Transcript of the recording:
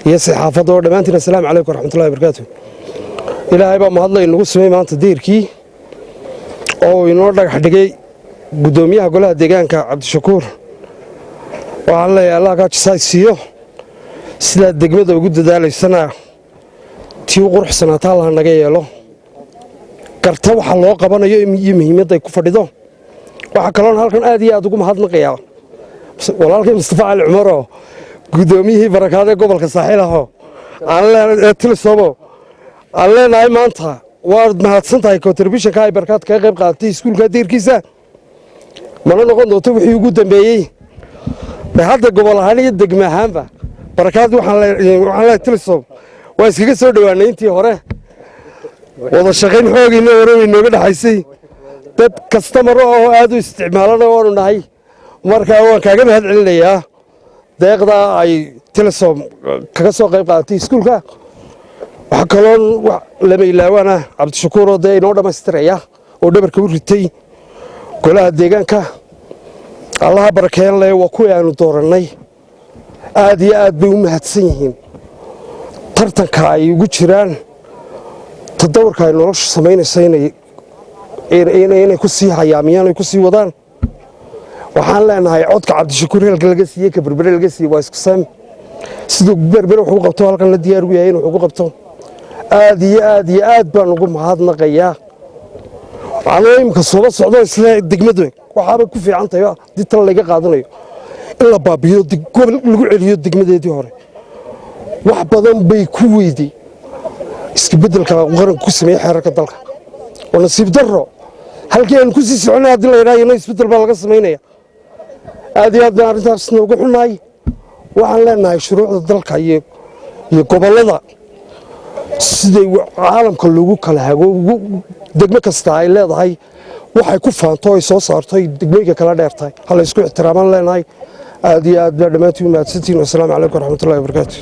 iyo saxaafadda oo dhammaantiin assalaamu calaykum waraxmatullahi wabarakaatu. ilaahay baa mahadlay nagu samay maanta diirkii oo inoo dhagax dhigay gudoomiyaha golaha deegaanka Cabdishakuur. waxaan leeyahay Allah ka jisaysiyo sida degmada ugu dadaalaysana tii quruxsanaata Allah naga yeelo karta waxa loo qabanayo iyo muhiimadda ay ku fadhido. waxa kaloon halkan aad iyo aad ugu mahadnaqayaa walaalkay Mustafa Ali Cumar oo gudoomiyihii barakaada gobolka Saaxil ah aan Tilsoobo alleenahay maanta waad mahadsantahay contribution ka ay barakaad ka qayb qaadatay iskuulka diirkiisa mana noqon doonto wixii ugu dambeeyay hadda gobol ahaan iyo degmo ahaanba barakaad waxaan la Tilsoobo waa iskaga soo dhawaanay intii hore wada shaqayn xoogina hore inooga dhaxaysay dad customer oo aad u isticmaalana oo nahay marka waan kaaga mahad celinayaa deeqda ay Tilsoobo kaga soo qayb qaadatay iskuulka. waxa kaloon lama ilaawana Cabdishakuur oo inoo dhamaystiraya oo dhabarka u ritay golaha deegaanka. Allah barakeeyo leh waa ku aanu dooranay aad iyo aad bay u mahadsan yihiin tartanka ay ugu jiraan tadawrka ay nolosha sameynayso inay ku sii hayaamiyaan ay ku sii wadaan. waxaan leenahay codka Cabdishakuur halka laga siiyay ka berbere laga siiyay waa isku saam sidoo berbere wuxuu qabto halkan la diyaar u yahay inuu ugu qabto aad iyo aad baan ugu mahadnaqayaa. waxaan imka soo socdo isla degmadu waxaaba ku fiican tahay dib tan laga qaadanayo in la baabiyo gobol lagu celiyo degmadeedii hore wax badan bay ku weydi iska bedelka qaran ku sameeyay xeerarka dalka oo nasiib darro halkii aan ku sii soconay hadii la yiraahdo isbedel baa laga sameeynaya aad iyo aad baan arrintaas noogu xunahay. waxaan leenahay shuruucda dalka iyo gobolada sidii caalamka loogu kala hago degmo kasta ay leedahay waxay ku faanto ay soo saarto degmooyinka kala dheertahay hal isku ixtiraaman leenahay aad iyo aad baa dhamaantii u mahadsantiin. Assalaamu calaykum waraxmatullaahi wabarakaatu.